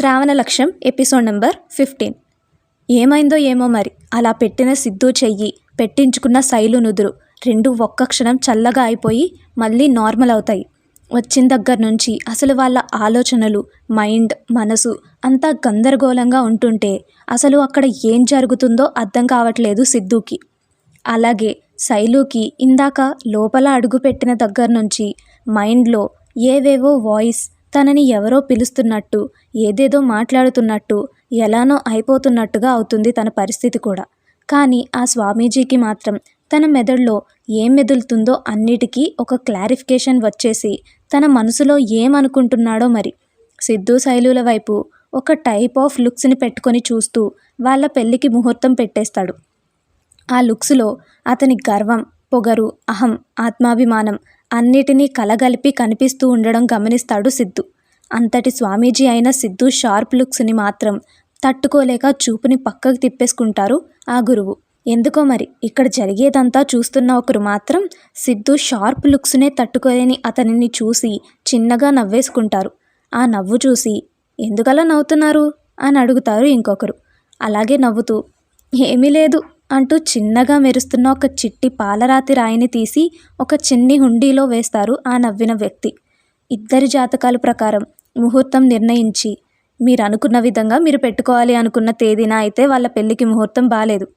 శ్రావణ లక్ష్యం episode number 15. ఏమైందో ఏమో మరి అలా పెట్టిన సిద్ధు చెయ్యి, పెట్టించుకున్న శైలు నుదురు రెండు ఒక్క క్షణం చల్లగా అయిపోయి మళ్ళీ నార్మల్ అవుతాయి. వచ్చిన దగ్గర నుంచి అసలు వాళ్ళ ఆలోచనలు, మైండ్, మనసు అంతా గందరగోళంగా ఉంటుంటే అసలు అక్కడ ఏం జరుగుతుందో అర్థం కావట్లేదు సిద్ధుకి. అలాగే శైలుకి ఇందాక లోపల అడుగుపెట్టిన దగ్గర నుంచి మైండ్లో ఏవేవో వాయిస్ తనని ఎవరో పిలుస్తున్నట్టు, ఏదేదో మాట్లాడుతున్నట్టు, ఎలానో అయిపోతున్నట్టుగా అవుతుంది తన పరిస్థితి కూడా. కానీ ఆ స్వామీజీకి మాత్రం తన మెదడులో ఏం మెదులుతుందో అన్నిటికీ ఒక క్లారిఫికేషన్ వచ్చేసి తన మనసులో ఏమనుకుంటున్నాడో మరి. సిద్ధు శైలుల వైపు ఒక టైప్ ఆఫ్ లుక్స్ని పెట్టుకొని చూస్తూ వాళ్ళ పెళ్ళికి ముహూర్తం పెట్టేస్తాడు. ఆ లుక్స్లో అతని గర్వం, పొగరు, అహం, ఆత్మాభిమానం అన్నిటినీ కలగలిపి కనిపిస్తూ ఉండడం గమనిస్తాడు సిద్ధు. అంతటి స్వామీజీ అయిన సిద్ధు షార్ప్ లుక్స్ని మాత్రం తట్టుకోలేక చూపుని పక్కకు తిప్పేసుకుంటారు ఆ గురువు. ఎందుకో మరి ఇక్కడ జరిగేదంతా చూస్తున్న ఒకరు మాత్రం సిద్ధు షార్ప్ లుక్స్నే తట్టుకోలేని అతనిని చూసి చిన్నగా నవ్వేసుకుంటారు. ఆ నవ్వు చూసి ఎందుకలా నవ్వుతున్నారు అని అడుగుతారు ఇంకొకరు. అలాగే నవ్వుతూ ఏమీ లేదు అంటూ చిన్నగా మెరుస్తున్న ఒక చిట్టి పాలరాతి రాయిని తీసి ఒక చిన్ని హుండీలో వేస్తారు ఆ నవ్విన వ్యక్తి. ఇద్దరి జాతకాల ప్రకారం ముహూర్తం నిర్ణయించి మీరు అనుకున్న విధంగా మీరు పెట్టుకోవాలి అనుకున్న తేదీన అయితే వాళ్ళ పెళ్ళికి ముహూర్తం బాలేదు.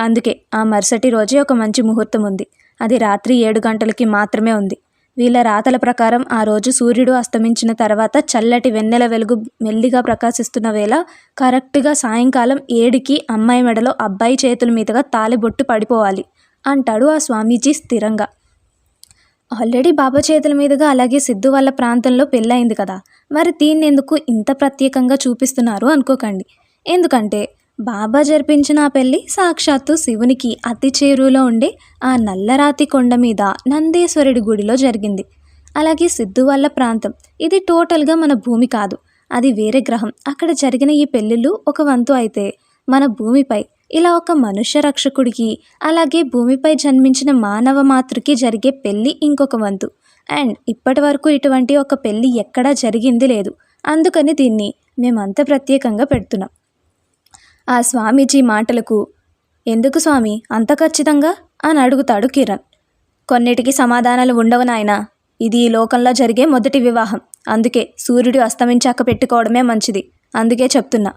అందుకే ఆ మరుసటి రోజే ఒక మంచి ముహూర్తం ఉంది. అది రాత్రి 7 గంటలకి మాత్రమే ఉంది. వీళ్ళ రాతల ప్రకారం ఆ రోజు సూర్యుడు అస్తమించిన తర్వాత చల్లటి వెన్నెల వెలుగు మెల్లిగా ప్రకాశిస్తున్న వేళ కరెక్ట్గా సాయంకాలం 7కి అమ్మాయి మెడలో అబ్బాయి చేతుల మీదుగా తాళిబొట్టు పడిపోవాలి అంటాడు ఆ స్వామీజీ స్థిరంగా. ఆల్రెడీ బాబా చేతుల మీదుగా అలాగే సిద్ధు వాళ్ళ ప్రాంతంలో పెళ్ళయింది కదా, మరి దీన్ని ఎందుకు ఇంత ప్రత్యేకంగా చూపిస్తున్నారు అనుకోకండి. ఎందుకంటే బాబా జరిపించిన ఆ పెళ్ళి సాక్షాత్తు శివునికి అతి చేరువలో ఉండే ఆ నల్లరాతి కొండ మీద నందేశ్వరుడి గుడిలో జరిగింది. అలాగే సిద్ధు వాళ్ళ ప్రాంతం ఇది టోటల్గా మన భూమి కాదు, అది వేరే గ్రహం. అక్కడ జరిగిన ఈ పెళ్ళిళ్ళు ఒక వంతు అయితే మన భూమిపై ఇలా ఒక మనుష్య రక్షకుడికి, అలాగే భూమిపై జన్మించిన మానవ మాతృకి జరిగే పెళ్ళి ఇంకొక వంతు. అండ్ ఇప్పటి వరకు ఇటువంటి ఒక పెళ్ళి ఎక్కడా జరిగింది లేదు. అందుకని దీన్ని మేమంత ప్రత్యేకంగా పెడుతున్నాం. ఆ స్వామీజీ మాటలకు ఎందుకు స్వామి అంత ఖచ్చితంగా అని అడుగుతాడు కిరణ్. కొన్నిటికి సమాధానాలు ఉండవు నాయనా, ఇది ఈ లోకంలో జరిగే మొదటి వివాహం. అందుకే సూర్యుడు అస్తమించాక పెట్టుకోవడమే మంచిది, అందుకే చెప్తున్నా.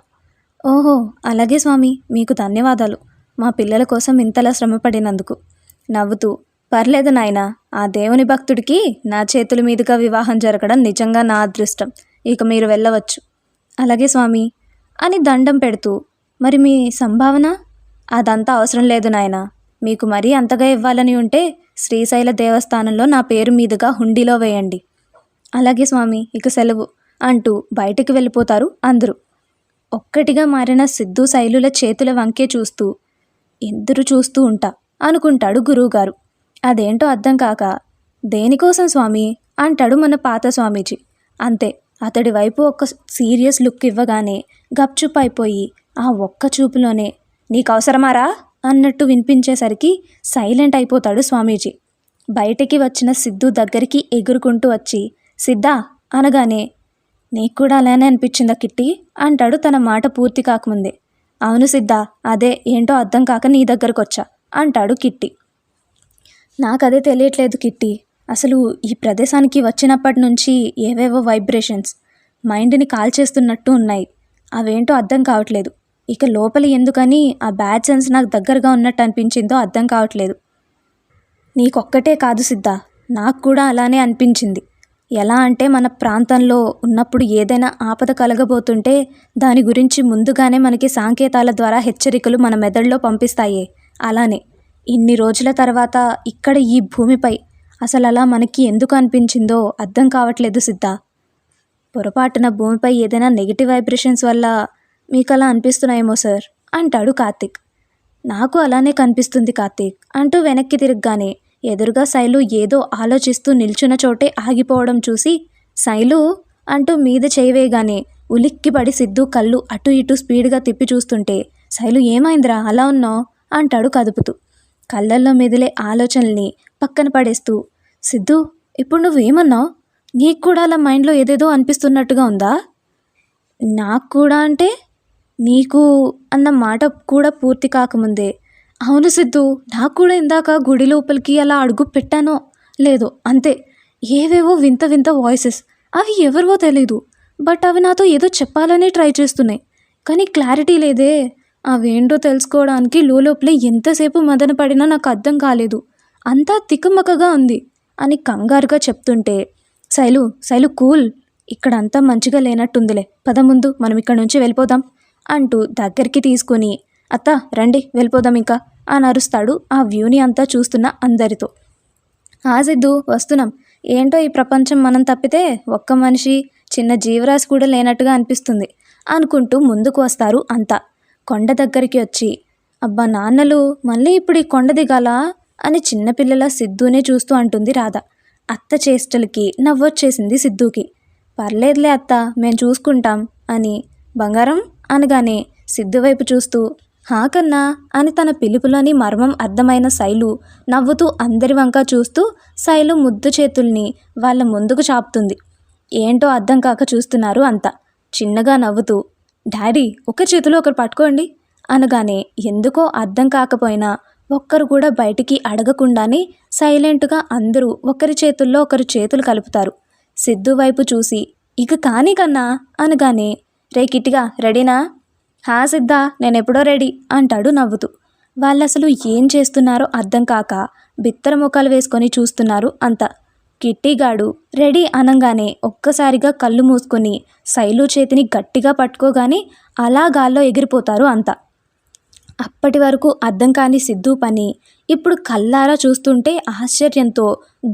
ఓహో అలాగే స్వామి, మీకు ధన్యవాదాలు మా పిల్లల కోసం ఇంతలా శ్రమపడినందుకు. నవ్వుతూ పర్లేదు నాయనా, ఆ దేవుని భక్తుడికి నా చేతుల మీదుగా వివాహం జరగడం నిజంగా నా అదృష్టం. ఇక మీరు వెళ్ళవచ్చు. అలాగే స్వామి అని దండం పెడుతూ మరి మీ సంభావన? అదంతా అవసరం లేదు నాయనా, మీకు మరీ అంతగా ఇవ్వాలని ఉంటే శ్రీశైల దేవస్థానంలో నా పేరు మీదుగా హుండీలో వేయండి. అలాగే స్వామి ఇక సెలవు అంటూ బయటికి వెళ్ళిపోతారు అందరూ. ఒక్కటిగా మారిన సిద్ధు శైలుల చేతుల వంకే చూస్తూ ఎదురు చూస్తూ ఉంటా అనుకుంటాడు గురువుగారు. అదేంటో అర్థం కాక దేనికోసం స్వామి అంటాడు మన పాత స్వామీజీ. అంతే, అతడి వైపు ఒక సీరియస్ లుక్ ఇవ్వగానే గప్చుప్ అయిపోయి ఆ ఒక్క చూపులోనే నీకు అవసరమారా అన్నట్టు వినిపించేసరికి సైలెంట్ అయిపోతాడు స్వామీజీ. బయటికి వచ్చిన సిద్ధు దగ్గరికి ఎగురుకుంటూ వచ్చి సిద్ధా అనగానే నీకు కూడా అలానే అనిపించిందా కిట్టి అంటాడు తన మాట పూర్తి కాకముందే. అవును సిద్ధా, అదే ఏంటో అర్థం కాక నీ దగ్గరకు వచ్చా అంటాడు కిట్టి. నాకదే తెలియట్లేదు కిట్టి, అసలు ఈ ప్రదేశానికి వచ్చినప్పటి నుంచి ఏవేవో వైబ్రేషన్స్ మైండ్ని కాల్చేస్తున్నట్టు ఉన్నాయి. అవేంటో అర్థం కావట్లేదు. ఇక లోపల ఎందుకని ఆ బ్యాడ్ సెన్స్ నాకు దగ్గరగా ఉన్నట్టు అనిపించిందో అర్థం కావట్లేదు. నీకొక్కటే కాదు సిద్ధా, నాకు కూడా అలానే అనిపించింది. ఎలా అంటే మన ప్రాంతంలో ఉన్నప్పుడు ఏదైనా ఆపద కలగబోతుంటే దాని గురించి ముందుగానే మనకి సంకేతాల ద్వారా హెచ్చరికలు మన మెదడులో పంపిస్తాయే, అలానే ఇన్ని రోజుల తర్వాత ఇక్కడ ఈ భూమిపై అసలు అలా మనకి ఎందుకు అనిపించిందో అర్థం కావట్లేదు సిద్ధా. పొరపాటున భూమిపై ఏదైనా నెగిటివ్ వైబ్రేషన్స్ వల్ల మీకు అలా అనిపిస్తున్నాయేమో సార్ అంటాడు కార్తీక్. నాకు అలానే కనిపిస్తుంది కార్తీక్ అంటూ వెనక్కి తిరగగానే ఎదురుగా శైలు ఏదో ఆలోచిస్తూ నిల్చున్న చోటే ఆగిపోవడం చూసి శైలు అంటూ మీద చేయవేయగానే ఉలిక్కిపడి సిద్ధు కళ్ళు అటు ఇటు స్పీడ్గా తిప్పి చూస్తుంటే శైలు ఏమైందిరా అలా ఉన్నావు అంటాడు కదుపుతూ. కళ్ళల్లో మెదిలే ఆలోచనల్ని పక్కన పడేస్తూ సిద్ధు ఇప్పుడు నువ్వేమన్నావు, నీకు కూడా అలా మైండ్లో ఏదేదో అనిపిస్తున్నట్టుగా ఉందా? నాకు కూడా అంటే నీకు అన్న మాట కూడా పూర్తి కాకముందే, అవును సిద్ధు, నాకు కూడా ఇందాక గుడి లోపలికి అలా అడుగు పెట్టానో లేదో అంతే, ఏవేవో వింత వింత వాయిసెస్. అవి ఎవరివో తెలీదు, బట్ అవి నాతో ఏదో చెప్పాలనే ట్రై చేస్తున్నాయి. కానీ క్లారిటీ లేదే. అవేంటో తెలుసుకోవడానికి లోపలే ఎంతసేపు మదన పడినా నాకు అర్థం కాలేదు. అంతా తికమకగా ఉంది అని కంగారుగా చెప్తుంటే, శైలు శైలు కూల్, ఇక్కడంతా మంచిగా లేనట్టుందిలే, పద ముందు మనం ఇక్కడ నుంచి వెళ్ళిపోదాం అంటూ దగ్గరికి తీసుకుని, అత్త రండి వెళ్ళిపోదాం ఇంకా అని అరుస్తాడు ఆ వ్యూని అంతా చూస్తున్న అందరితో. సిద్ధు వస్తున్నాం. ఏంటో ఈ ప్రపంచం మనం తప్పితే ఒక్క మనిషి చిన్న జీవరాశి కూడా లేనట్టుగా అనిపిస్తుంది అనుకుంటూ ముందుకు వస్తారు అంతా. కొండ దగ్గరికి వచ్చి, అబ్బా నాన్నలు మళ్ళీ ఇప్పుడు ఈ కొండ దిగాలా అని చిన్నపిల్లల సిద్ధునే చూస్తూ అంటుంది రాధ. అత్త చేష్టలకి నవ్వొచ్చేసింది సిద్ధుకి. పర్లేదులే అత్త, మేము చూసుకుంటాం అని బంగారం అనగానే సిద్ధు వైపు చూస్తూ, హా కన్నా అని తన పిలుపులోని మర్మం అర్థమైన శైలు నవ్వుతూ అందరి వంక చూస్తూ శైలు ముద్దు చేతుల్ని వాళ్ళ ముందుకు చాపుతుంది. ఏంటో అర్థం కాక చూస్తున్నారు అంతా. చిన్నగా నవ్వుతూ, డాడీ ఒక చేతిలో ఒకరు పట్టుకోండి అనగానే ఎందుకో అర్థం కాకపోయినా ఒక్కరు కూడా బయటికి అడగకుండానే సైలెంట్గా అందరూ ఒకరి చేతుల్లో ఒకరు చేతులు కలుపుతారు. సిద్ధు వైపు చూసి, ఇక కానీ కన్నా అనగానే, రే కిట్టిగా రెడీనా? హా సిద్ధా, నేనెప్పుడో రెడీ అంటాడు నవ్వుతూ. వాళ్ళసలు ఏం చేస్తున్నారో అర్థం కాక బిత్తర ముఖాలు వేసుకొని చూస్తున్నారు అంతా. కిట్టిగాడు రెడీ అనంగానే ఒక్కసారిగా కళ్ళు మూసుకొని శైలు చేతిని గట్టిగా పట్టుకోగానే అలా గాల్లో ఎగిరిపోతారు అంతా. అప్పటి వరకు అర్థం కాని సిద్ధు పని ఇప్పుడు కళ్ళారా చూస్తుంటే ఆశ్చర్యంతో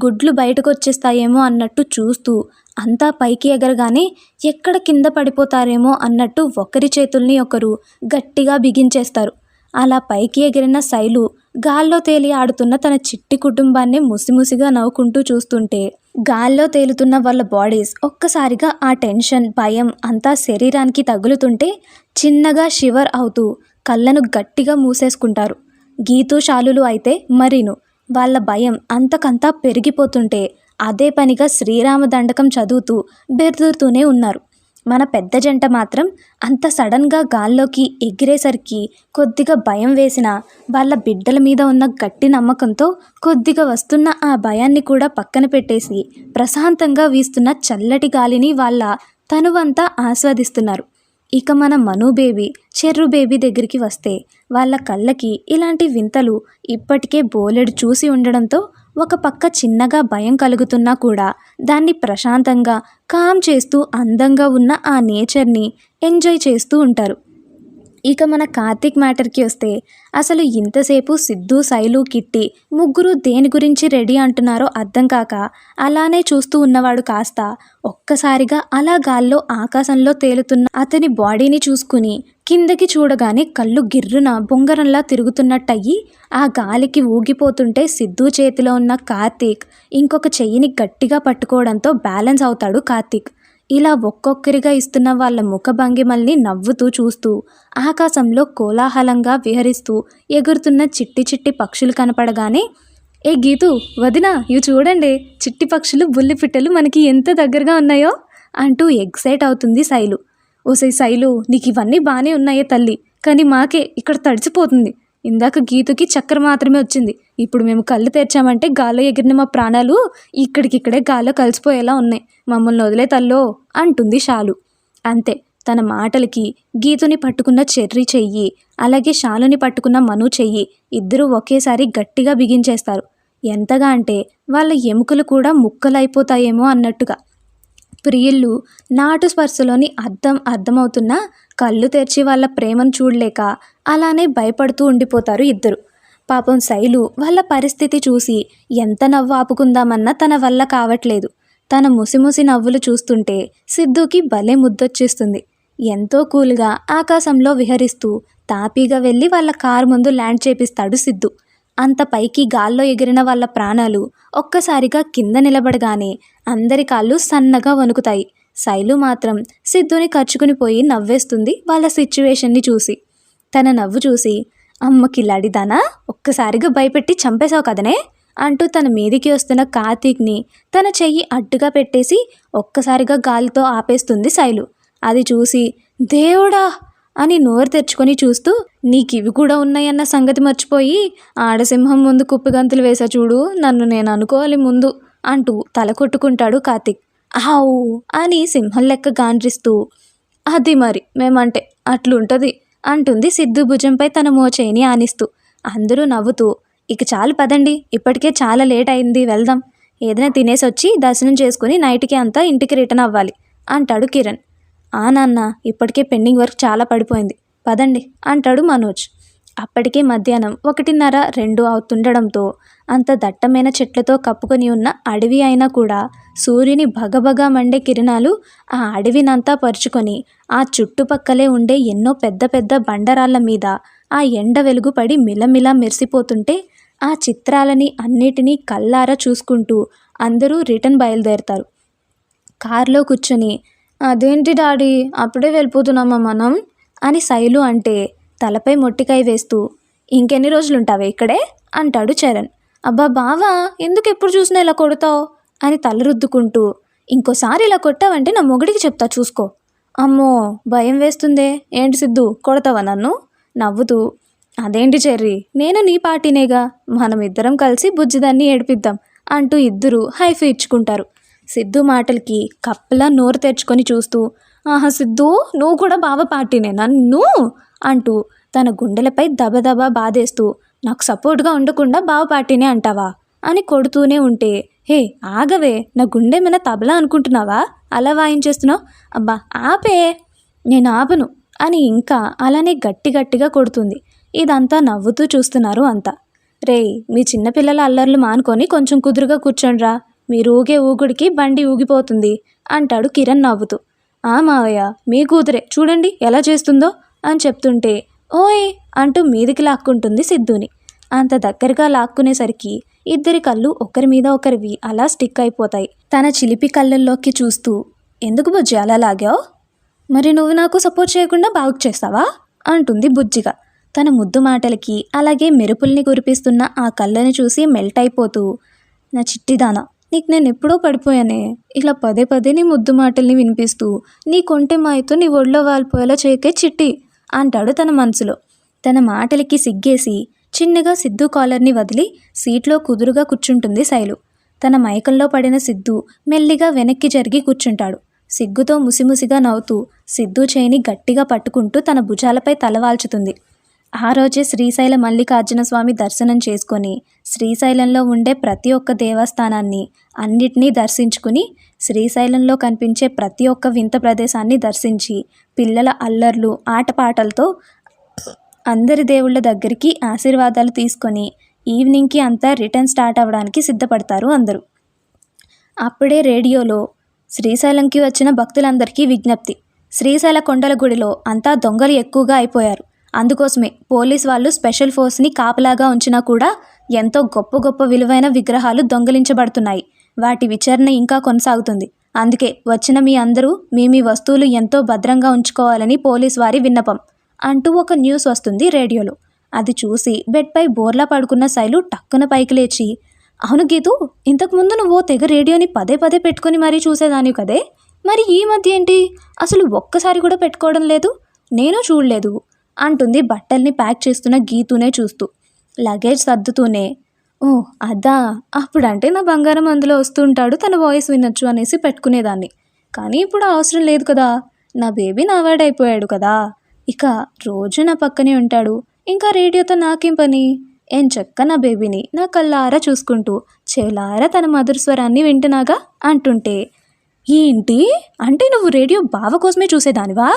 గుడ్లు బయటకు వచ్చేస్తాయేమో అన్నట్టు చూస్తూ అంతా పైకి ఎగరగానే ఎక్కడ కింద పడిపోతారేమో అన్నట్టు ఒకరి చేతుల్ని ఒకరు గట్టిగా బిగించేస్తారు. అలా పైకి ఎగిరిన శైలు గాల్లో తేలి ఆడుతున్న తన చిట్టి కుటుంబాన్ని ముసిముసిగా నవ్వుకుంటూ చూస్తుంటే గాల్లో తేలుతున్న వాళ్ళ బాడీస్ ఒక్కసారిగా ఆ టెన్షన్ భయం అంతా శరీరానికి తగులుతుంటే చిన్నగా షివర్ అవుతూ కళ్ళను గట్టిగా మూసేసుకుంటారు. గీతూ శాలులు అయితే మరీను వాళ్ళ భయం అంతకంతా పెరిగిపోతుంటే అదే పనిగా శ్రీరామ దండకం చదువుతూ బెదురుతూనే ఉన్నారు. మన పెద్ద జంట మాత్రం అంత సడన్గా గాల్లోకి ఎగిరేసరికి కొద్దిగా భయం వేసిన వాళ్ళ బిడ్డల మీద ఉన్న గట్టి నమ్మకంతో కొద్దిగా వస్తున్న ఆ భయాన్ని కూడా పక్కన పెట్టేసి ప్రశాంతంగా వీస్తున్న చల్లటి గాలిని వాళ్ళ తనువంతా ఆస్వాదిస్తున్నారు. ఇక మన మను బేబీ, చెర్రు బేబీ దగ్గరికి వస్తే వాళ్ళ కళ్ళకి ఇలాంటి వింతలు ఇప్పటికే బోలెడు చూసి ఉండడంతో ఒక పక్క చిన్నగా భయం కలుగుతున్నా కూడా దాన్ని ప్రశాంతంగా కామ్ చేస్తూ అందంగా ఉన్న ఆ నేచర్ని ఎంజాయ్ చేస్తూ ఉంటారు. ఇక మన కార్తీక్ మ్యాటర్కి వస్తే అసలు ఇంతసేపు సిద్ధు, శైలు, కిట్టి ముగ్గురు దేని గురించి రెడీ అంటున్నారో అర్థం కాక అలానే చూస్తూ ఉన్నవాడు కాస్త ఒక్కసారిగా అలా గాల్లో ఆకాశంలో తేలుతున్న అతని బాడీని చూసుకుని కిందకి చూడగానే కళ్ళు గిర్రున బొంగరంలా తిరుగుతున్నట్టయి ఆ గాలికి ఊగిపోతుంటే సిద్ధు చేతిలో ఉన్న కార్తీక్ ఇంకొక చెయ్యిని గట్టిగా పట్టుకోవడంతో బ్యాలెన్స్ అవుతాడు కార్తీక్. ఇలా ఒక్కొక్కరిగా ఇస్తున్న వాళ్ళ ముఖ భంగిమల్ని నవ్వుతూ చూస్తూ ఆకాశంలో కోలాహలంగా విహరిస్తూ ఎగురుతున్న చిట్టి చిట్టి పక్షులు కనపడగానే, ఏ గీతు వదినా, ఇవి చూడండి చిట్టి పక్షులు, బుల్లి పిట్టలు మనకి ఎంత దగ్గరగా ఉన్నాయో అంటూ ఎగ్జైట్ అవుతుంది శైలు. ఓసై శైలు, నీకు ఇవన్నీ బాగానే ఉన్నాయే తల్లి, కానీ మాకే ఇక్కడ తడిచిపోతుంది. ఇందాక గీతుకి చక్కెర మాత్రమే వచ్చింది, ఇప్పుడు మేము కళ్ళు తెరిచామంటే గాల్లో ఎగిరిన మా ప్రాణాలు ఇక్కడికిక్కడే గాల్లో కలిసిపోయేలా ఉన్నాయి, మమ్మల్ని వదిలే తల్లో అంటుంది శాలు. అంతే, తన మాటలకి గీతుని పట్టుకున్న చెర్రి చెయ్యి అలాగే శాలుని పట్టుకున్న మను చెయ్యి ఇద్దరూ ఒకేసారి గట్టిగా బిగించేస్తారు. ఎంతగా అంటే వాళ్ళ ఎముకలు కూడా ముక్కలైపోతాయేమో అన్నట్టుగా. ప్రియుళ్ళు నాటు స్పర్శలోని అర్థమవుతున్నా కళ్ళు తెరిచి వాళ్ళ ప్రేమను చూడలేక అలానే భయపడుతూ ఉండిపోతారు ఇద్దరు. పాపం శైలు వాళ్ళ పరిస్థితి చూసి ఎంత నవ్వు ఆపుకుందామన్నా తన వల్ల కావట్లేదు. తన ముసిముసి నవ్వులు చూస్తుంటే సిద్ధుకి భలే ముద్దొచ్చేస్తుంది. ఎంతో కూల్గా ఆకాశంలో విహరిస్తూ తాపీగా వెళ్ళి వాళ్ళ కారు ముందు ల్యాండ్ చేపిస్తాడు సిద్ధు. అంత పైకి గాల్లో ఎగిరిన వాళ్ళ ప్రాణాలు ఒక్కసారిగా కింద నిలబడగానే అందరి కాళ్ళు సన్నగా వణుకుతాయి. శైలు మాత్రం సిద్ధుని ఖర్చుకుని పోయి నవ్వేస్తుంది వాళ్ళ సిచ్యువేషన్ని చూసి. తన నవ్వు చూసి, అమ్మ కిలాడిదానా, ఒక్కసారిగా భయపెట్టి చంపేశావు కదనే అంటూ తన మీదికి వస్తున్న కార్తీక్ని తన చెయ్యి అడ్డుగా పెట్టేసి ఒక్కసారిగా గాలితో ఆపేస్తుంది శైలు. అది చూసి దేవుడా అని నోరు తెరుచుకొని చూస్తూ నీకివి కూడా ఉన్నాయన్న సంగతి మర్చిపోయి ఆడసింహం ముందు కుప్పిగంతులు వేసా చూడు, నన్ను నేను అనుకోవాలి ముందు అంటూ తల కొట్టుకుంటాడు కార్తీక్. ఆవు అని సింహం లెక్క గాండ్రిస్తూ అది మరి మేమంటే అట్లుంటుంది అంటుంది సిద్ధు భుజంపై తన మోచేయిని ఆనిస్తూ. అందరూ నవ్వుతూ ఇక చాలు పదండి, ఇప్పటికే చాలా లేట్ అయింది, వెళ్దాం, ఏదైనా తినేసి వచ్చి దర్శనం చేసుకుని నైట్కి అంతా ఇంటికి రిటర్న్ అవ్వాలి అంటాడు కిరణ్. ఆ నాన్న, ఇప్పటికే పెండింగ్ వర్క్ చాలా పడిపోయింది, పదండి అంటాడు మనోజ్. అప్పటికే మధ్యాహ్నం 1:30, 2 అవుతుండడంతో అంత దట్టమైన చెట్లతో కప్పుకొని ఉన్న అడవి అయినా కూడా సూర్యుని భగభగా మండే కిరణాలు ఆ అడవినంతా పరుచుకొని ఆ చుట్టుపక్కలే ఉండే ఎన్నో పెద్ద పెద్ద బండరాళ్ళ మీద ఆ ఎండ వెలుగు పడి మిలమిలా మెరిసిపోతుంటే ఆ చిత్రాలని అన్నిటినీ కళ్ళారా చూసుకుంటూ అందరూ రిటర్న్ బయలుదేరుతారు. కారులో కూర్చొని అదేంటి డాడీ అప్పుడే వెళ్ళిపోతున్నామా మనం అని శైలు అంటే తలపై మొట్టికాయ వేస్తూ ఇంకెన్ని రోజులుంటావే ఇక్కడే అంటాడు చరణ్. అబ్బా బావా, ఎందుకు ఎప్పుడు చూసినా ఇలా కొడతావు అని తల రుద్దుకుంటూ ఇంకోసారి ఇలా కొట్టావంటే నా మొగుడికి చెప్తా చూసుకో. అమ్మో భయం వేస్తుందే, ఏంటి సిద్ధు కొడతావా నన్ను నవ్వుతూ. అదేంటి చెర్రీ, నేను నీ పార్టీనేగా, మనం ఇద్దరం కలిసి బుజ్జిదాన్ని ఏడిపిద్దాం అంటూ ఇద్దరు హైఫై ఇచ్చుకుంటారు. సిద్ధు మాటలకి కప్పలా నోరు తెరుచుకొని చూస్తూ ఆహా సిద్ధు, నువ్వు కూడా బావ పార్టీనే నన్ను అంటూ తన గుండెలపై దబదబా బాధేస్తూ నాకు సపోర్ట్గా ఉండకుండా బావ పార్టీనే అంటావా అని కొడుతూనే ఉంటే హే ఆగవే, నా గుండె మీద తబలా అనుకుంటున్నావా, అలా వాయించేస్తున్నావు, అబ్బా ఆపే, నేను ఆపను అని ఇంకా అలానే గట్టి గట్టిగా కొడుతుంది. ఇదంతా నవ్వుతూ చూస్తున్నారు అంతా. రేయ్, మీ చిన్నపిల్లల అల్లర్లు మానుకొని కొంచెం కుదురుగా కూర్చోండ్రా, మీరు ఊగే ఊగుడికి బండి ఊగిపోతుంది అంటాడు కిరణ్ నవ్వుతూ. ఆ మావయ్య, మీ కూతురే చూడండి ఎలా చేస్తుందో అని చెప్తుంటే ఓయ్ అంటూ మీదికి లాక్కుంటుంది సిద్ధుని. అంత దగ్గరగా లాక్కునేసరికి ఇద్దరి కళ్ళు ఒకరి మీద ఒకరివి అలా స్టిక్ అయిపోతాయి. తన చిలిపి కళ్ళల్లోకి చూస్తూ ఎందుకు బుజ్జి అలా లాగావు, మరి నువ్వు నాకు సపోర్ట్ చేయకుండా బాగు చేస్తావా అంటుంది బుజ్జిగా. తన ముద్దు మాటలకి అలాగే మెరుపుల్ని కురిపిస్తున్న ఆ కళ్ళని చూసి మెల్ట్ అయిపోతూ నా చిట్టిదానా, నీకు నేను ఎప్పుడో పడిపోయానే, ఇలా పదే పదే నీ ముద్దు మాటల్ని వినిపిస్తూ నీ కొంటె మాయతో నీ ఒళ్ళో వాలిపోయేలా చేయకే చిట్టి అంటాడు తన మనసులో. తన మాటలకి సిగ్గేసి చిన్నగా సిద్ధు కాలర్ని వదిలి సీట్లో కుదురుగా కూర్చుంటుంది శైలు. తన మైకంలో పడిన సిద్ధు మెల్లిగా వెనక్కి జరిగి కూర్చుంటాడు. సిగ్గుతో ముసిముసిగా నవ్వుతూ సిద్ధు చేయిని గట్టిగా పట్టుకుంటూ తన భుజాలపై తలవాల్చుతుంది. ఆ రోజే శ్రీశైల మల్లికార్జున స్వామి దర్శనం చేసుకొని శ్రీశైలంలో ఉండే ప్రతి ఒక్క దేవస్థానాన్ని అన్నిటినీ దర్శించుకుని శ్రీశైలంలో కనిపించే ప్రతి ఒక్క వింత ప్రదేశాన్ని దర్శించి పిల్లల అల్లర్లు ఆటపాటలతో అందరి దేవుళ్ళ దగ్గరికి ఆశీర్వాదాలు తీసుకొని ఈవినింగ్కి అంతా రిటర్న్ స్టార్ట్ అవ్వడానికి సిద్ధపడతారు అందరూ. అప్పుడే రేడియోలో శ్రీశైలంకి వచ్చిన భక్తులందరికీ విజ్ఞప్తి, శ్రీశైల కొండల గుడిలో అంతా దొంగలు ఎక్కువగా అయిపోయారు, అందుకోసమే పోలీస్ వాళ్ళు స్పెషల్ ఫోర్స్ని కాపలాగా ఉంచినా కూడా ఎంతో గొప్ప గొప్ప విలువైన విగ్రహాలు దొంగిలించబడుతున్నాయి, వాటి విచారణ ఇంకా కొనసాగుతుంది, అందుకే వచ్చిన మీ అందరూ మీ వస్తువులు ఎంతో భద్రంగా ఉంచుకోవాలని పోలీస్ వారి విన్నపం అంటూ ఒక న్యూస్ వస్తుంది రేడియోలో. అది చూసి బెడ్పై బోర్లా పడుకున్న శైలు టక్కున పైకి లేచి అవును గీతూ, ఇంతకుముందు నువ్వు తెగ రేడియోని పదే పదే పెట్టుకుని మరీ చూసేదానివి కదే, మరి ఈ మధ్య ఏంటి అసలు ఒక్కసారి కూడా పెట్టుకోవడం లేదు, నేను చూడలేదు అంటుంది బట్టల్ని ప్యాక్ చేస్తున్న గీతూనే చూస్తూ. లగేజ్ సర్దుతూనే ఓ అదా, అప్పుడంటే నా బంగారం అందులో వస్తుంటాడు, తన వాయిస్ వినొచ్చు అనేసి పెట్టుకునేదాన్ని, కానీ ఇప్పుడు అవసరం లేదు కదా, నా బేబీ నావాడైపోయాడు కదా, ఇక రోజు నా పక్కనే ఉంటాడు, ఇంకా రేడియోతో నాకేం పని, ఏం చెక్క నా బేబీని నా కళ్ళారా చూసుకుంటూ చెవులారా తన మధుర స్వరాన్ని వింటున్నాగా అంటుంటే ఏంటి అంటే నువ్వు రేడియో బావ కోసమే చూసేదానివా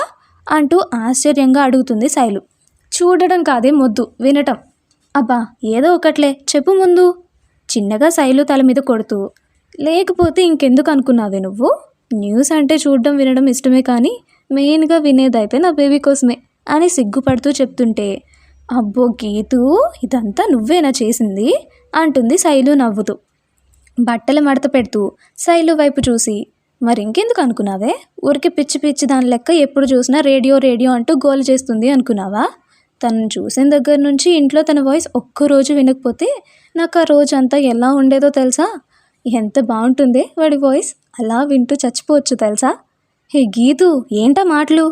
అంటూ ఆశ్చర్యంగా అడుగుతుంది శైలు. చూడడం కాదే మొద్దు, వినటం. అబ్బా ఏదో ఒకట్లే చెప్పు ముందు చిన్నగా శైలు తల మీద కొడుతూ. లేకపోతే ఇంకెందుకు అనుకున్నావే నువ్వు, న్యూస్ అంటే చూడడం వినడం ఇష్టమే కానీ మెయిన్గా వినేదైతే నా బేబీ కోసమే అని సిగ్గుపడుతూ చెప్తుంటే అబ్బో గీతూ, ఇదంతా నువ్వేనా చేసింది అంటుంది శైలు నవ్వుతూ. బట్టలు మడత పెడుతూ శైలు వైపు చూసి మరింకెందుకు అనుకున్నావే, ఊరికి పిచ్చి పిచ్చి దాని లెక్క ఎప్పుడు చూసినా రేడియో రేడియో అంటూ గోల్ చేస్తుంది అనుకున్నావా, తనను చూసిన దగ్గర నుంచి ఇంట్లో తన వాయిస్ ఒక్కరోజు వినకపోతే నాకు ఆ రోజు అంతా ఎలా ఉండేదో తెలుసా, ఎంత బాగుంటుందే వాడి వాయిస్, అలా వింటూ చచ్చిపోవచ్చు తెలుసా, హే గీతు, ఏంటా మాటలు?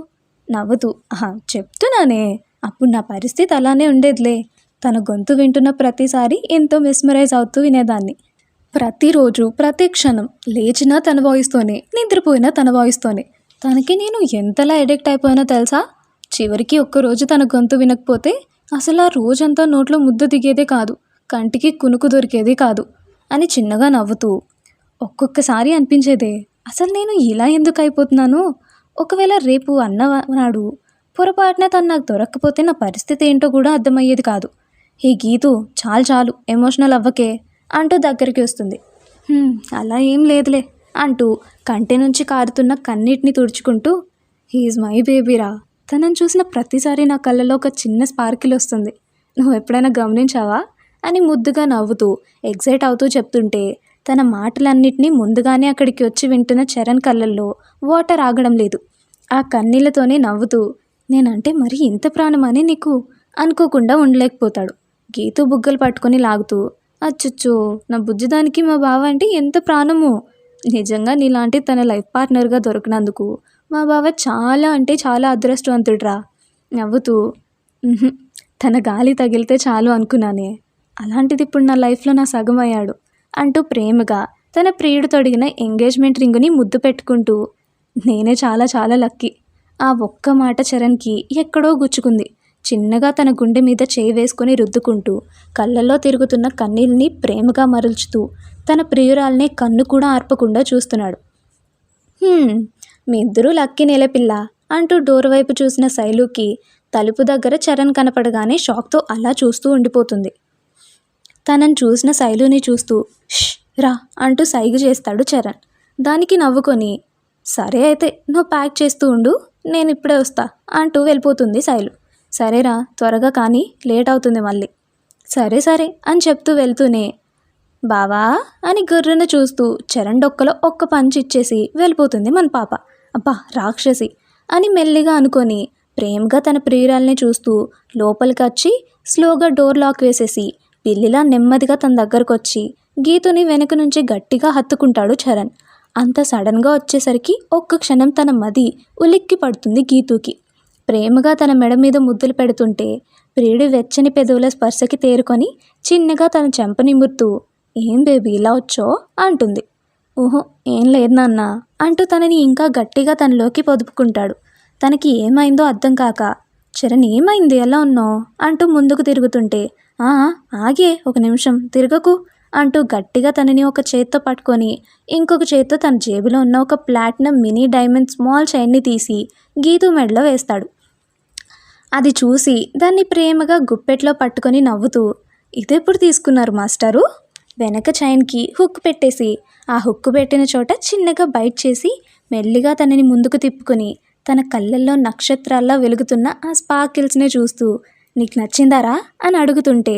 నవ్వుతూ, ఆహా చెప్తున్నానే, అప్పుడు నా పరిస్థితి అలానే ఉండేదిలే. తన గొంతు వింటున్న ప్రతిసారి ఎంతో మెస్మరైజ్ అవుతూ వినేదాన్ని. ప్రతిరోజు ప్రతి క్షణం లేచినా తన వాయిస్తోనే, నిద్రపోయినా తన వాయిస్తోనే. తనకి నేను ఎంతలా ఎడిక్ట్ అయిపోయానో తెలుసా? చివరికి ఒక్కరోజు తన గొంతు వినకపోతే అసలు ఆ రోజంతా నోట్లో ముద్ద దిగేదే కాదు, కంటికి కునుకు దొరికేది కాదు అని చిన్నగా నవ్వుతూ, ఒక్కొక్కసారి అనిపించేదే, అసలు నేను ఇలా ఎందుకు అయిపోతున్నాను? ఒకవేళ రేపు అన్ననాడు పొరపాటున తను నాకు దొరక్కపోతే నా పరిస్థితి ఏంటో కూడా అర్థమయ్యేది కాదు. హే గీతు, చాలు చాలు ఎమోషనల్ అవ్వకే అంటూ దగ్గరికి వస్తుంది. అలా ఏం లేదులే అంటూ కంటి నుంచి కారుతున్న కన్నీటిని తుడుచుకుంటూ, హీఈస్ మై బేబీరా. తనని చూసిన ప్రతిసారి నా కళ్ళలో ఒక చిన్న స్పార్కిల్ వస్తుంది. నువ్వు ఎప్పుడైనా గమనించావా అని ముద్దుగా నవ్వుతూ ఎగ్జైట్ అవుతూ చెప్తుంటే, తన మాటలన్నిటినీ ముందుగానే అక్కడికి వచ్చి వింటున్న చరణ్ కళ్ళల్లో వాటర్ ఆగడం లేదు. ఆ కన్నీళ్లతోనే నవ్వుతూ, నేనంటే మరి ఇంత ప్రాణమని నీకు అనుకోకుండా ఉండలేకపోతాడు. గీతు బుగ్గలు పట్టుకొని లాగుతూ, అచ్చుచ్చో నా బుజ్జిదానికి మా బావ అంటే ఎంత ప్రాణమో. నిజంగా నీలాంటి తన లైఫ్ పార్ట్నర్గా దొరికినందుకు మా బావ చాలా అంటే చాలా అదృష్టవంతుడ్రా. నవ్వుతూ, తన గాలి తగిలితే చాలు అనుకున్నానే, అలాంటిది ఇప్పుడు నా లైఫ్లో నా సగం అయ్యాడు అంటూ ప్రేమగా తన ప్రియుడు తొడిగిన ఎంగేజ్మెంట్ రింగుని ముద్దు పెట్టుకుంటూ, నేనే చాలా చాలా లక్కీ. ఆ ఒక్క మాట చరణ్కి ఎక్కడో గుచ్చుకుంది. చిన్నగా తన గుండె మీద చేయి వేసుకొని రుద్దుకుంటూ కళ్ళల్లో తిరుగుతున్న కన్నీళ్ళని ప్రేమగా మరల్చుతూ తన ప్రియురాల్ని కన్ను కూడా ఆర్పకుండా చూస్తున్నాడు. మీ ఇద్దరూ లక్కీ నేలపిల్ల అంటూ డోర్ వైపు చూసిన శైలుకి తలుపు దగ్గర చరణ్ కనపడగానే షాక్తో అలా చూస్తూ ఉండిపోతుంది. తనని చూసిన శైలుని చూస్తూ ష్ రా అంటూ సైగ చేస్తాడు చరణ్. దానికి నవ్వుకొని, సరే అయితే నువ్వు ప్యాక్ చేస్తూ ఉండు, నేను ఇప్పుడే వస్తా అంటూ వెళ్ళిపోతుంది శైలు. సరేరా త్వరగా కానీ లేట్ అవుతుంది మళ్ళీ. సరే సరే అని చెప్తూ వెళ్తూనే, బావా అని గుర్రున చూస్తూ చరణ్ డొక్కలో ఒక్క పంచి ఇచ్చేసి వెళ్ళిపోతుంది మన పాప. అబ్బా రాక్షసి అని మెల్లిగా అనుకొని ప్రేమగా తన ప్రియురాల్ని చూస్తూ లోపలికి వచ్చి స్లోగా డోర్ లాక్ వేసేసి పిల్లిలా నెమ్మదిగా తన దగ్గరకు వచ్చి గీతుని వెనక నుంచి గట్టిగా హత్తుకుంటాడు చరణ్. అంత సడన్గా వచ్చేసరికి ఒక్క క్షణం తన మది ఉలిక్కి పడుతుంది గీతుకి. ప్రేమగా తన మెడ మీద ముద్దులు పెడుతుంటే ప్రియుడి వెచ్చని పెదవుల స్పర్శకి తేరుకొని చిన్నగా తన చెంప నిమురుతూ, ఏం బేబీ ఇలా వచ్చో అంటుంది. ఓహో ఏం లేదు నాన్న అంటూ తనని ఇంకా గట్టిగా తనలోకి పొదుపుకుంటాడు. తనకి ఏమైందో అర్థం కాక, చరణ్ ఏమైంది ఎలా ఉన్నావు అంటూ ముందుకు తిరుగుతుంటే, ఆగే ఒక నిమిషం తిరగకు అంటూ గట్టిగా తనని ఒక చేత్తో పట్టుకొని ఇంకొక చేత్తో తన జేబులో ఉన్న ఒక ప్లాటినం మినీ డైమండ్ స్మాల్ చైన్ని తీసి గీతు మెడలో వేస్తాడు. అది చూసి దాన్ని ప్రేమగా గుప్పెట్లో పట్టుకొని నవ్వుతూ, ఇదెప్పుడు తీసుకున్నారు మాస్టరు? వెనక చైన్కి హుక్ పెట్టేసి ఆ హుక్కు పెట్టిన చోట చిన్నగా బైట్ చేసి మెల్లిగా తనని ముందుకు తిప్పుకొని తన కళ్ళల్లో నక్షత్రాల్లో వెలుగుతున్న ఆ స్పార్కిల్స్ని చూస్తూ, నీకు నచ్చిందారా అని అడుగుతుంటే,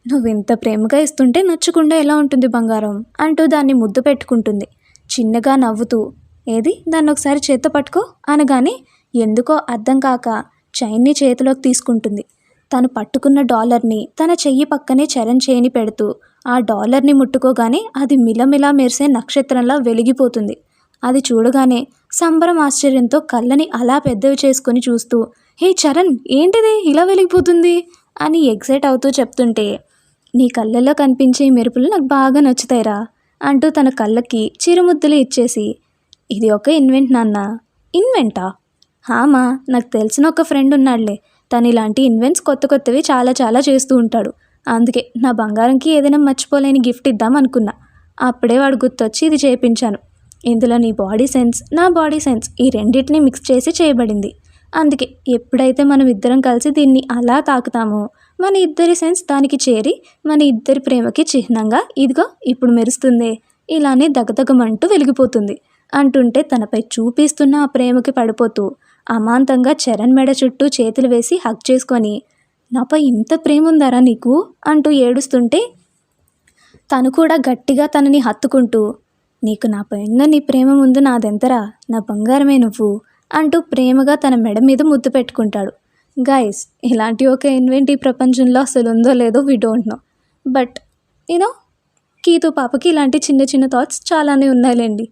నువ్వు ఇంత ప్రేమగా ఇస్తుంటే నచ్చకుండా ఎలా ఉంటుంది బంగారం అంటూ దాన్ని ముద్దు పెట్టుకుంటుంది. చిన్నగా నవ్వుతూ, ఏది దాన్ని ఒకసారి చేత్తో పట్టుకో అనగానే ఎందుకో అర్థం కాక చైన్ని చేతిలోకి తీసుకుంటుంది. తను పట్టుకున్న డాలర్ని తన చెయ్యి పక్కనే చరణ్ చేయిని పెడుతూ ఆ డాలర్ని ముట్టుకోగానే అది మిలమిలా మెరిసే నక్షత్రంలా వెలిగిపోతుంది. అది చూడగానే సంబరం ఆశ్చర్యంతో కళ్ళని అలా పెద్దవి చేసుకొని చూస్తూ, హే చరణ్ ఏంటిది ఇలా వెలిగిపోతుంది అని ఎగ్జైట్ అవుతూ చెప్తుంటే, నీ కళ్ళల్లో కనిపించే మెరుపులు నాకు బాగా నచ్చుతాయిరా అంటూ తన కళ్ళకి చిరుముద్దులు ఇచ్చేసి, ఇది ఒక ఇన్వెంట్ నాన్న. ఇన్వెంటా? హామా, నాకు తెలిసిన ఒక ఫ్రెండ్ ఉన్నాడులే, తను ఇలాంటి ఇన్వెంట్స్ కొత్త కొత్తవి చాలా చాలా చేస్తూ ఉంటాడు. అందుకే నా బంగారంకి ఏదైనా మర్చిపోలేని గిఫ్ట్ ఇద్దాం అనుకున్నా. అప్పుడే వాడు గుర్తొచ్చి ఇది చేయించాను. ఇందులో నీ బాడీ సెన్స్ నా బాడీ సెన్స్ ఈ రెండింటిని మిక్స్ చేసి చేయబడింది. అందుకే ఎప్పుడైతే మనం ఇద్దరం కలిసి దీన్ని అలా తాకుతామో మన ఇద్దరి సెన్స్ దానికి చేరి మన ఇద్దరి ప్రేమకి చిహ్నంగా ఇదిగో ఇప్పుడు మెరుస్తుందే ఇలానే దగదగమంటూ వెలిగిపోతుంది అంటుంటే తనపై చూపిస్తున్న ఆ ప్రేమకి పడిపోతూ అమాంతంగా చరణ్ మెడ చుట్టూ చేతులు వేసి హగ్ చేసుకొని, నాపై ఇంత ప్రేమ ఉందారా నీకు అంటూ ఏడుస్తుంటే తను కూడా గట్టిగా తనని హత్తుకుంటూ, నీకు నాపై ఉన్న నీ ప్రేమ ముందు నాదెంతరా, నా బంగారమే నువ్వు అంటూ ప్రేమగా తన మెడ మీద ముద్దు పెట్టుకుంటాడు. గైస్, ఇలాంటి ఒక ఇన్వెంట్ ఈ ప్రపంచంలో అసలు ఉందో లేదో we don't know. But Geethu పాపకి ఇలాంటి చిన్న చిన్న థాట్స్ చాలానే ఉన్నాయిలేండి.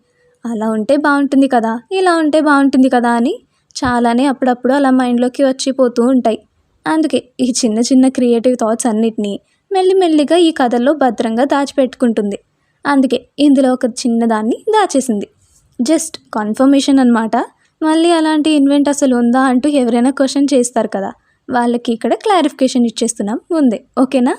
అలా ఉంటే బాగుంటుంది కదా, ఇలా ఉంటే బాగుంటుంది కదా అని చాలానే అప్పుడప్పుడు అలా మైండ్లోకి వచ్చిపోతూ ఉంటాయి. అందుకే ఈ చిన్న చిన్న క్రియేటివ్ థాట్స్ అన్నిటినీ మెల్లిమెల్లిగా ఈ కథల్లో భద్రంగా దాచిపెట్టుకుంటుంది. అందుకే ఇందులో ఒక చిన్నదాన్ని దాచేసింది. జస్ట్ కన్ఫర్మేషన్ అనమాట. మళ్ళీ అలాంటి ఇన్వెంట్ అసలు ఉందా అంటూ ఎవరైనా క్వశ్చన్ చేస్తారు కదా, వాళ్ళకి ఇక్కడ క్లారిఫికేషన్ ఇచ్చేస్తున్నాం ముందే. ఓకేనా?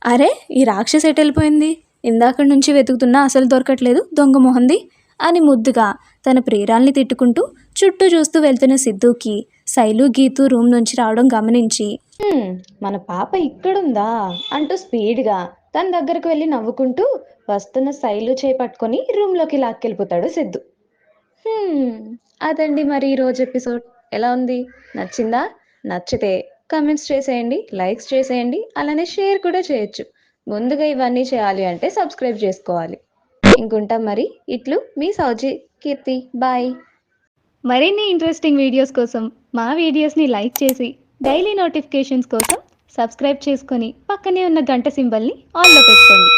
అరే, ఈ రాక్షసి ఎటు వెళ్ళిపోయింది, ఇందాక నుంచి వెతుకుతున్నా అసలు దొరకట్లేదు దొంగ మొహంది అని ముద్దుగా తన ప్రియురాల్ని తిట్టుకుంటూ చుట్టూ చూస్తూ వెళ్తున్న సిద్ధుకి శైలు గీతు రూమ్ నుంచి రావడం గమనించి మన పాప ఇక్కడుందా అంటూ స్పీడ్గా తన దగ్గరకు వెళ్ళి నవ్వుకుంటూ వస్తున్న శైలు చేపట్టుకొని రూమ్లోకి లాక్కెళ్ళిపోతాడు సిద్ధు. అదండి మరి ఈరోజు ఎపిసోడ్. ఎలా ఉంది? నచ్చిందా? నచ్చితే కమెంట్స్ చేసేయండి, లైక్స్ చేసేయండి, అలానే షేర్ కూడా చేయొచ్చు. ముందుగా ఇవన్నీ చేయాలి అంటే సబ్స్క్రైబ్ చేసుకోవాలి. ఇంకుంటాం మరి. ఇట్లు మీ సౌజీ కీర్తి. బాయ్. మరిన్ని ఇంట్రెస్టింగ్ వీడియోస్ కోసం మా వీడియోస్ని లైక్ చేసి డైలీ నోటిఫికేషన్స్ కోసం సబ్స్క్రైబ్ చేసుకొని పక్కనే ఉన్న గంట సింబల్ని ఆన్లో పెట్టుకోండి.